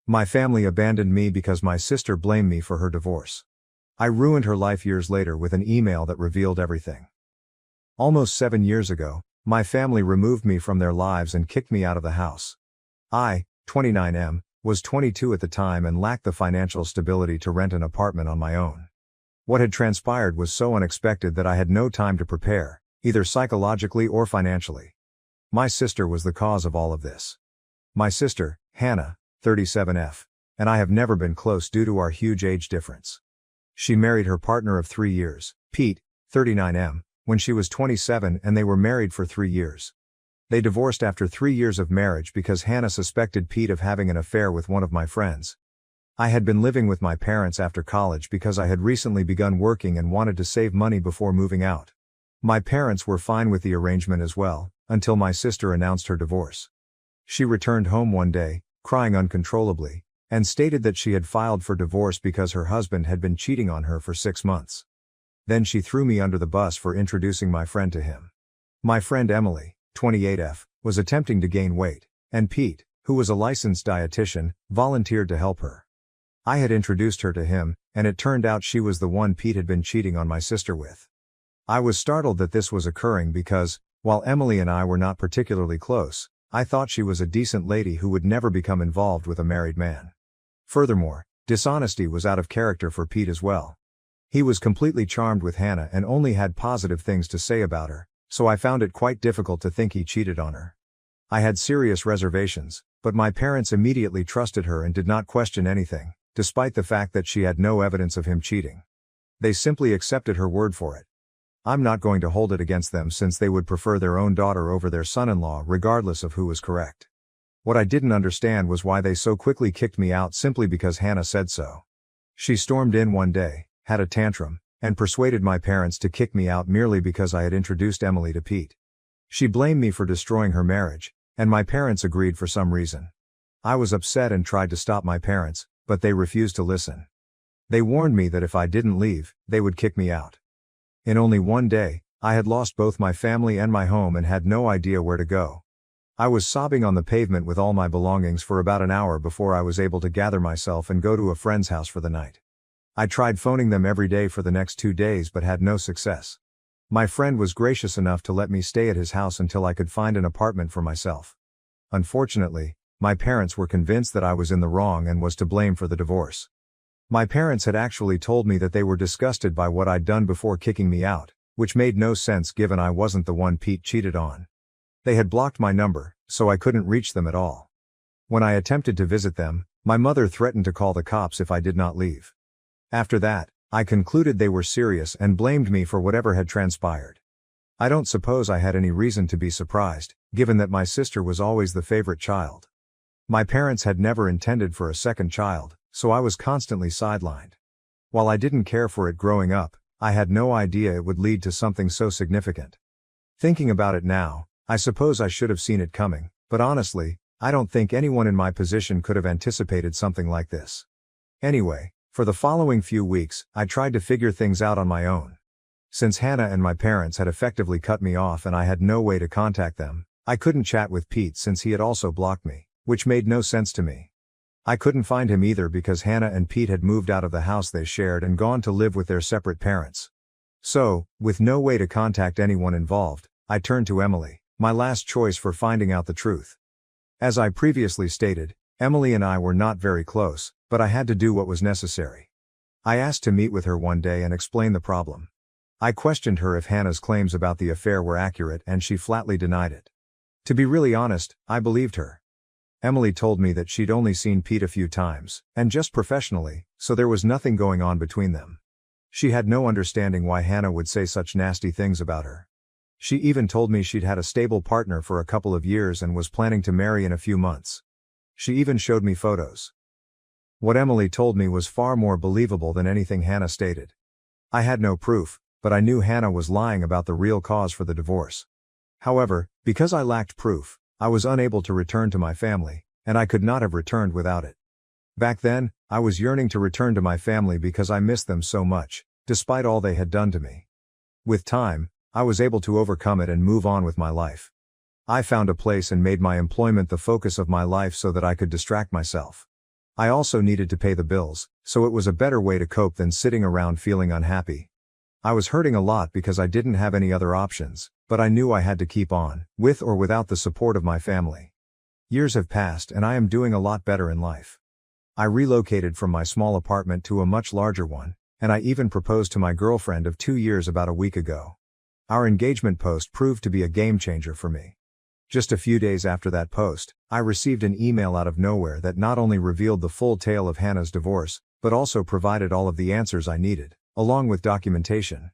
My family abandoned me because my sister blamed me for her divorce. I ruined her life years later with an email that revealed everything. Almost 7 years ago, my family removed me from their lives and kicked me out of the house. I, 29M, was 22 at the time and lacked the financial stability to rent an apartment on my own. What had transpired was so unexpected that I had no time to prepare, either psychologically or financially. My sister was the cause of all of this. My sister, Hannah, 37F, and I have never been close due to our huge age difference. She married her partner of 3 years, Pete, 39M, when she was 27 and they were married for 3 years. They divorced after 3 years of marriage because Hannah suspected Pete of having an affair with one of my friends. I had been living with my parents after college because I had recently begun working and wanted to save money before moving out. My parents were fine with the arrangement as well, until my sister announced her divorce. She returned home one day, crying uncontrollably, and stated that she had filed for divorce because her husband had been cheating on her for 6 months. Then she threw me under the bus for introducing my friend to him. My friend Emily, 28F, was attempting to gain weight, and Pete, who was a licensed dietitian, volunteered to help her. I had introduced her to him, and it turned out she was the one Pete had been cheating on my sister with. I was startled that this was occurring because, while Emily and I were not particularly close, I thought she was a decent lady who would never become involved with a married man. Furthermore, dishonesty was out of character for Pete as well. He was completely charmed with Hannah and only had positive things to say about her, so I found it quite difficult to think he cheated on her. I had serious reservations, but my parents immediately trusted her and did not question anything, despite the fact that she had no evidence of him cheating. They simply accepted her word for it. I'm not going to hold it against them since they would prefer their own daughter over their son-in-law regardless of who was correct. What I didn't understand was why they so quickly kicked me out simply because Hannah said so. She stormed in one day, had a tantrum, and persuaded my parents to kick me out merely because I had introduced Emily to Pete. She blamed me for destroying her marriage, and my parents agreed for some reason. I was upset and tried to stop my parents, but they refused to listen. They warned me that if I didn't leave, they would kick me out. In only one day, I had lost both my family and my home and had no idea where to go. I was sobbing on the pavement with all my belongings for about an hour before I was able to gather myself and go to a friend's house for the night. I tried phoning them every day for the next 2 days but had no success. My friend was gracious enough to let me stay at his house until I could find an apartment for myself. Unfortunately, my parents were convinced that I was in the wrong and was to blame for the divorce. My parents had actually told me that they were disgusted by what I'd done before kicking me out, which made no sense given I wasn't the one Pete cheated on. They had blocked my number, so I couldn't reach them at all. When I attempted to visit them, my mother threatened to call the cops if I did not leave. After that, I concluded they were serious and blamed me for whatever had transpired. I don't suppose I had any reason to be surprised, given that my sister was always the favorite child. My parents had never intended for a second child, so I was constantly sidelined. While I didn't care for it growing up, I had no idea it would lead to something so significant. Thinking about it now, I suppose I should have seen it coming, but honestly, I don't think anyone in my position could have anticipated something like this. Anyway, for the following few weeks, I tried to figure things out on my own. Since Hannah and my parents had effectively cut me off and I had no way to contact them, I couldn't chat with Pete since he had also blocked me, which made no sense to me. I couldn't find him either because Hannah and Pete had moved out of the house they shared and gone to live with their separate parents. So, with no way to contact anyone involved, I turned to Emily, my last choice for finding out the truth. As I previously stated, Emily and I were not very close, but I had to do what was necessary. I asked to meet with her one day and explain the problem. I questioned her if Hannah's claims about the affair were accurate and she flatly denied it. To be really honest, I believed her. Emily told me that she'd only seen Pete a few times, and just professionally, so there was nothing going on between them. She had no understanding why Hannah would say such nasty things about her. She even told me she'd had a stable partner for a couple of years and was planning to marry in a few months. She even showed me photos. What Emily told me was far more believable than anything Hannah stated. I had no proof, but I knew Hannah was lying about the real cause for the divorce. However, because I lacked proof, I was unable to return to my family, and I could not have returned without it. Back then, I was yearning to return to my family because I missed them so much, despite all they had done to me. With time, I was able to overcome it and move on with my life. I found a place and made my employment the focus of my life so that I could distract myself. I also needed to pay the bills, so it was a better way to cope than sitting around feeling unhappy. I was hurting a lot because I didn't have any other options, but I knew I had to keep on, with or without the support of my family. Years have passed and I am doing a lot better in life. I relocated from my small apartment to a much larger one, and I even proposed to my girlfriend of 2 years about a week ago. Our engagement post proved to be a game changer for me. Just a few days after that post, I received an email out of nowhere that not only revealed the full tale of Hannah's divorce, but also provided all of the answers I needed, along with documentation.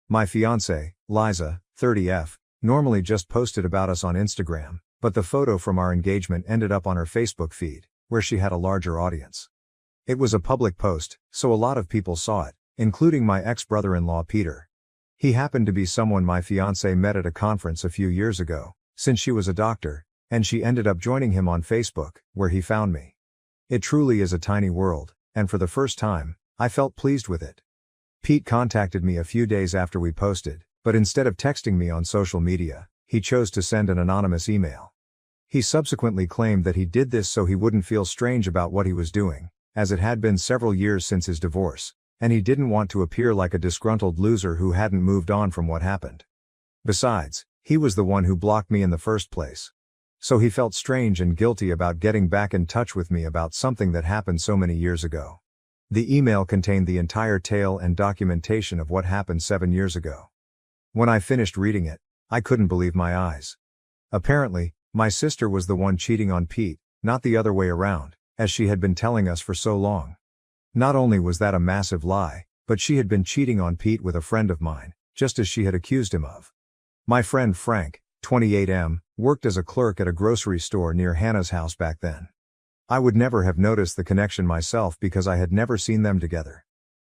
My fiancée, Liza, 30F, normally just posted about us on Instagram, but the photo from our engagement ended up on her Facebook feed, where she had a larger audience. It was a public post, so a lot of people saw it, including my ex-brother-in-law Peter. He happened to be someone my fiancée met at a conference a few years ago, since she was a doctor, and she ended up joining him on Facebook, where he found me. It truly is a tiny world, and for the first time, I felt pleased with it. Pete contacted me a few days after we posted, but instead of texting me on social media, he chose to send an anonymous email. He subsequently claimed that he did this so he wouldn't feel strange about what he was doing, as it had been several years since his divorce, and he didn't want to appear like a disgruntled loser who hadn't moved on from what happened. Besides, he was the one who blocked me in the first place. So he felt strange and guilty about getting back in touch with me about something that happened so many years ago. The email contained the entire tale and documentation of what happened 7 years ago. When I finished reading it, I couldn't believe my eyes. Apparently, my sister was the one cheating on Pete, not the other way around, as she had been telling us for so long. Not only was that a massive lie, but she had been cheating on Pete with a friend of mine, just as she had accused him of. My friend Frank, 28M, worked as a clerk at a grocery store near Hannah's house back then. I would never have noticed the connection myself because I had never seen them together.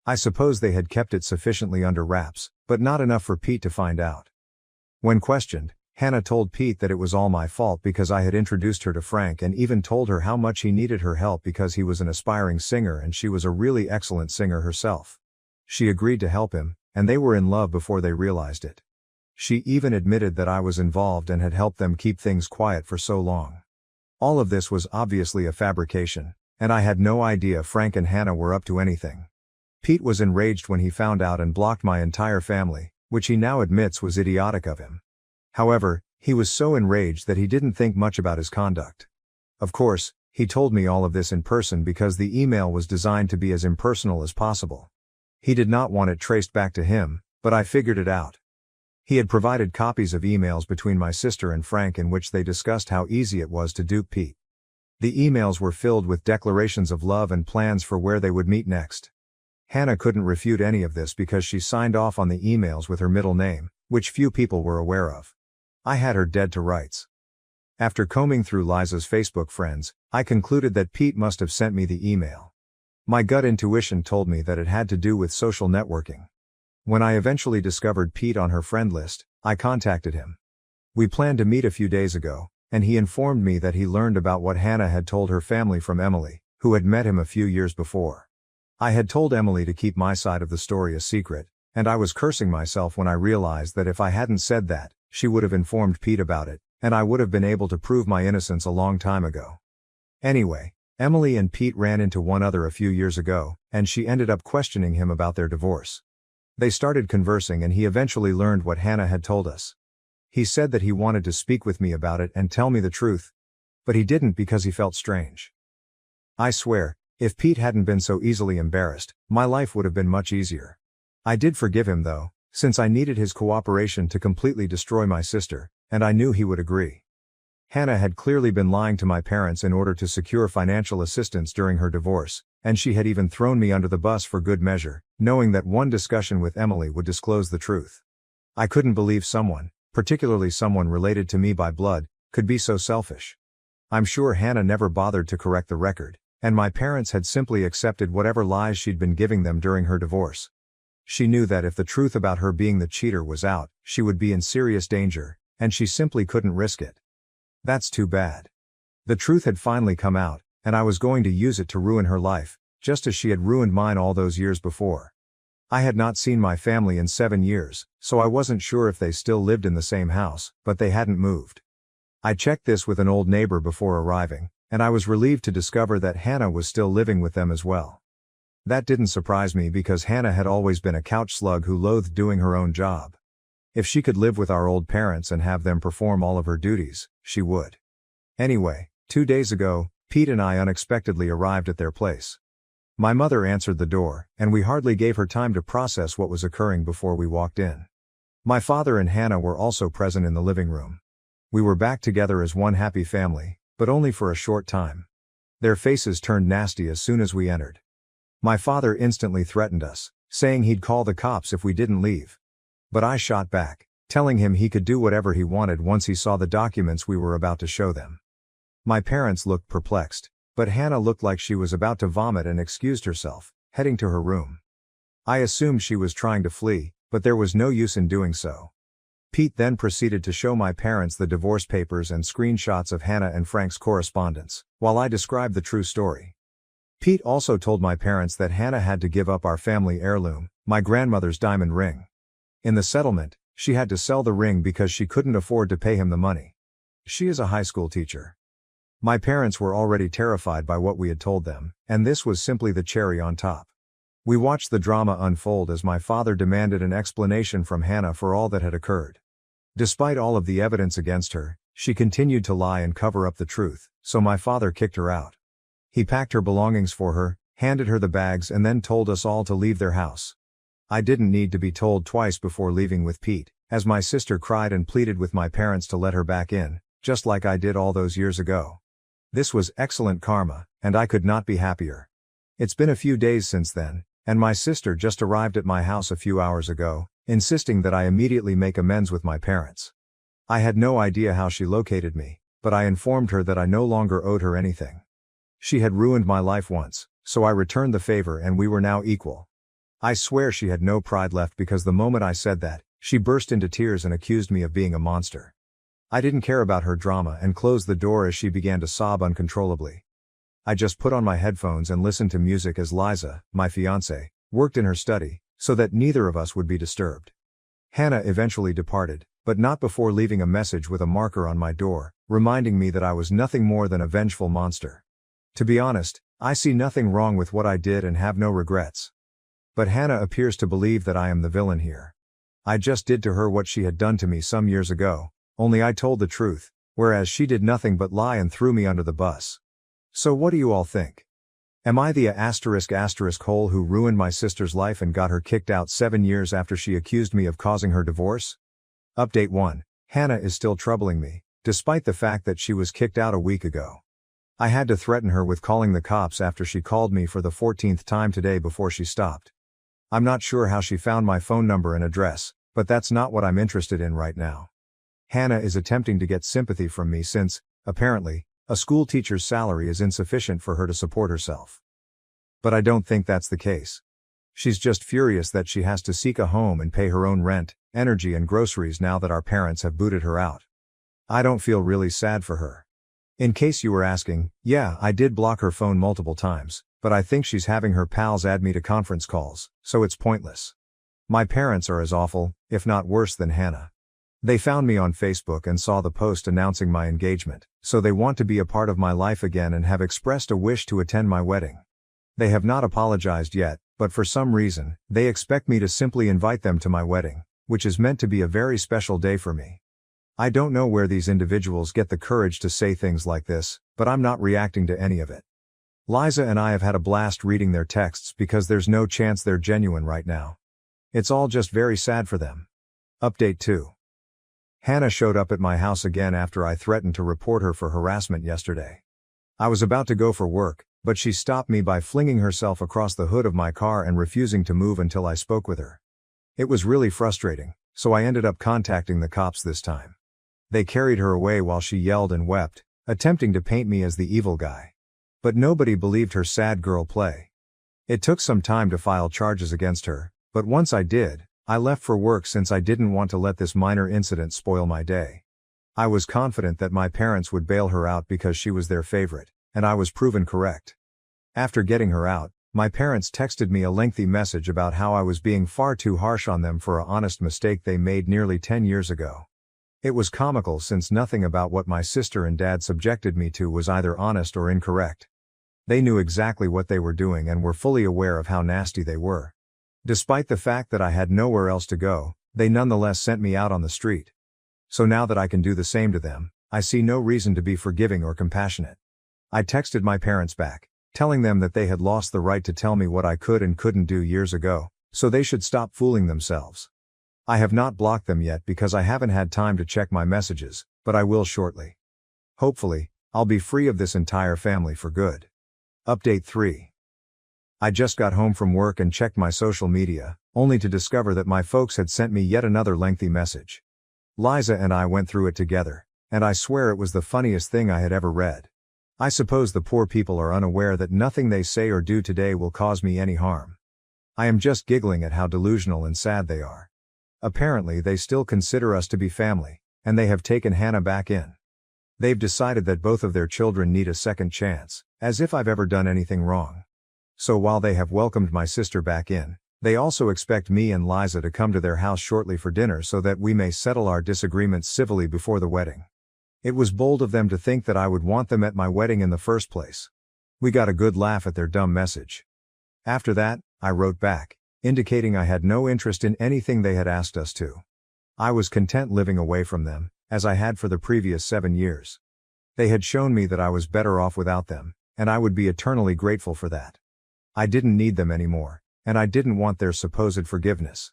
I suppose they had kept it sufficiently under wraps, but not enough for Pete to find out. When questioned, Hannah told Pete that it was all my fault because I had introduced her to Frank and even told her how much he needed her help because he was an aspiring singer and she was a really excellent singer herself. She agreed to help him, and they were in love before they realized it. She even admitted that I was involved and had helped them keep things quiet for so long. All of this was obviously a fabrication, and I had no idea Frank and Hannah were up to anything. Pete was enraged when he found out and blocked my entire family, which he now admits was idiotic of him. However, he was so enraged that he didn't think much about his conduct. Of course, he told me all of this in person because the email was designed to be as impersonal as possible. He did not want it traced back to him, but I figured it out. He had provided copies of emails between my sister and Frank in which they discussed how easy it was to dupe Pete. The emails were filled with declarations of love and plans for where they would meet next. Hannah couldn't refute any of this because she signed off on the emails with her middle name, which few people were aware of. I had her dead to rights. After combing through Liza's Facebook friends, I concluded that Pete must have sent me the email. My gut intuition told me that it had to do with social networking. When I eventually discovered Pete on her friend list, I contacted him. We planned to meet a few days ago, and he informed me that he learned about what Hannah had told her family from Emily, who had met him a few years before. I had told Emily to keep my side of the story a secret, and I was cursing myself when I realized that if I hadn't said that, she would have informed Pete about it, and I would have been able to prove my innocence a long time ago. Anyway, Emily and Pete ran into one another a few years ago, and she ended up questioning him about their divorce. They started conversing and he eventually learned what Hannah had told us. He said that he wanted to speak with me about it and tell me the truth. But he didn't because he felt strange. I swear, if Pete hadn't been so easily embarrassed, my life would have been much easier. I did forgive him though, since I needed his cooperation to completely destroy my sister, and I knew he would agree. Hannah had clearly been lying to my parents in order to secure financial assistance during her divorce, and she had even thrown me under the bus for good measure, knowing that one discussion with Emily would disclose the truth. I couldn't believe someone, particularly someone related to me by blood, could be so selfish. I'm sure Hannah never bothered to correct the record, and my parents had simply accepted whatever lies she'd been giving them during her divorce. She knew that if the truth about her being the cheater was out, she would be in serious danger, and she simply couldn't risk it. That's too bad. The truth had finally come out, and I was going to use it to ruin her life, just as she had ruined mine all those years before. I had not seen my family in 7 years, so I wasn't sure if they still lived in the same house, but they hadn't moved. I checked this with an old neighbor before arriving, and I was relieved to discover that Hannah was still living with them as well. That didn't surprise me because Hannah had always been a couch slug who loathed doing her own job. If she could live with our old parents and have them perform all of her duties, she would. Anyway, 2 days ago, Pete and I unexpectedly arrived at their place. My mother answered the door, and we hardly gave her time to process what was occurring before we walked in. My father and Hannah were also present in the living room. We were back together as one happy family, but only for a short time. Their faces turned nasty as soon as we entered. My father instantly threatened us, saying he'd call the cops if we didn't leave. But I shot back, telling him he could do whatever he wanted once he saw the documents we were about to show them. My parents looked perplexed, but Hannah looked like she was about to vomit and excused herself, heading to her room. I assumed she was trying to flee, but there was no use in doing so. Pete then proceeded to show my parents the divorce papers and screenshots of Hannah and Frank's correspondence, while I described the true story. Pete also told my parents that Hannah had to give up our family heirloom, my grandmother's diamond ring. In the settlement, she had to sell the ring because she couldn't afford to pay him the money. She is a high school teacher. My parents were already terrified by what we had told them, and this was simply the cherry on top. We watched the drama unfold as my father demanded an explanation from Hannah for all that had occurred. Despite all of the evidence against her, she continued to lie and cover up the truth, so my father kicked her out. He packed her belongings for her, handed her the bags and then told us all to leave their house. I didn't need to be told twice before leaving with Pete, as my sister cried and pleaded with my parents to let her back in, just like I did all those years ago. This was excellent karma, and I could not be happier. It's been a few days since then, and my sister just arrived at my house a few hours ago, insisting that I immediately make amends with my parents. I had no idea how she located me, but I informed her that I no longer owed her anything. She had ruined my life once, so I returned the favor and we were now equal. I swear she had no pride left because the moment I said that, she burst into tears and accused me of being a monster. I didn't care about her drama and closed the door as she began to sob uncontrollably. I just put on my headphones and listened to music as Liza, my fiancée, worked in her study, so that neither of us would be disturbed. Hannah eventually departed, but not before leaving a message with a marker on my door, reminding me that I was nothing more than a vengeful monster. To be honest, I see nothing wrong with what I did and have no regrets. But Hannah appears to believe that I am the villain here. I just did to her what she had done to me some years ago, only I told the truth, whereas she did nothing but lie and threw me under the bus. So what do you all think? Am I the hole who ruined my sister's life and got her kicked out 7 years after she accused me of causing her divorce? Update 1. Hannah is still troubling me, despite the fact that she was kicked out a week ago. I had to threaten her with calling the cops after she called me for the 14th time today before she stopped. I'm not sure how she found my phone number and address, but that's not what I'm interested in right now. Hannah is attempting to get sympathy from me since, apparently, a school teacher's salary is insufficient for her to support herself. But I don't think that's the case. She's just furious that she has to seek a home and pay her own rent, energy and groceries now that our parents have booted her out. I don't feel really sad for her. In case you were asking, yeah, I did block her phone multiple times, but I think she's having her pals add me to conference calls, so it's pointless. My parents are as awful, if not worse than Hannah. They found me on Facebook and saw the post announcing my engagement, so they want to be a part of my life again and have expressed a wish to attend my wedding. They have not apologized yet, but for some reason, they expect me to simply invite them to my wedding, which is meant to be a very special day for me. I don't know where these individuals get the courage to say things like this, but I'm not reacting to any of it. Liza and I have had a blast reading their texts because there's no chance they're genuine right now. It's all just very sad for them. Update 2. Hannah showed up at my house again after I threatened to report her for harassment yesterday. I was about to go for work, but she stopped me by flinging herself across the hood of my car and refusing to move until I spoke with her. It was really frustrating, so I ended up contacting the cops this time. They carried her away while she yelled and wept, attempting to paint me as the evil guy. But nobody believed her sad girl play. It took some time to file charges against her, but once I did, I left for work since I didn't want to let this minor incident spoil my day. I was confident that my parents would bail her out because she was their favorite, and I was proven correct. After getting her out, my parents texted me a lengthy message about how I was being far too harsh on them for an honest mistake they made nearly 10 years ago. It was comical since nothing about what my sister and dad subjected me to was either honest or incorrect. They knew exactly what they were doing and were fully aware of how nasty they were. Despite the fact that I had nowhere else to go, they nonetheless sent me out on the street. So now that I can do the same to them, I see no reason to be forgiving or compassionate. I texted my parents back, telling them that they had lost the right to tell me what I could and couldn't do years ago, so they should stop fooling themselves. I have not blocked them yet because I haven't had time to check my messages, but I will shortly. Hopefully, I'll be free of this entire family for good. Update 3. I just got home from work and checked my social media, only to discover that my folks had sent me yet another lengthy message. Liza and I went through it together, and I swear it was the funniest thing I had ever read. I suppose the poor people are unaware that nothing they say or do today will cause me any harm. I am just giggling at how delusional and sad they are. Apparently they still consider us to be family, and they have taken Hannah back in. They've decided that both of their children need a second chance, as if I've ever done anything wrong. So while they have welcomed my sister back in, they also expect me and Liza to come to their house shortly for dinner so that we may settle our disagreements civilly before the wedding. It was bold of them to think that I would want them at my wedding in the first place. We got a good laugh at their dumb message. After that, I wrote back, indicating I had no interest in anything they had asked us to. I was content living away from them, as I had for the previous 7 years. They had shown me that I was better off without them, and I would be eternally grateful for that. I didn't need them anymore, and I didn't want their supposed forgiveness.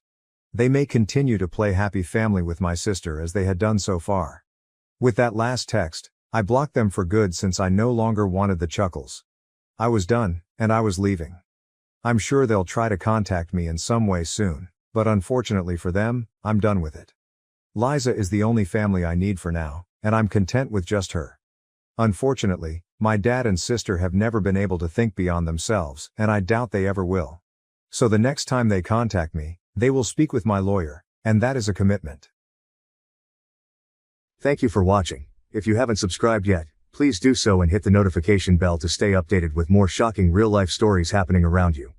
They may continue to play happy family with my sister as they had done so far. With that last text, I blocked them for good since I no longer wanted the chuckles. I was done, and I was leaving. I'm sure they'll try to contact me in some way soon, but unfortunately for them, I'm done with it. Liza is the only family I need for now, and I'm content with just her. Unfortunately, my dad and sister have never been able to think beyond themselves, and I doubt they ever will. So the next time they contact me, they will speak with my lawyer, and that is a commitment. Thank you for watching. If you haven't subscribed yet, please do so and hit the notification bell to stay updated with more shocking real-life stories happening around you.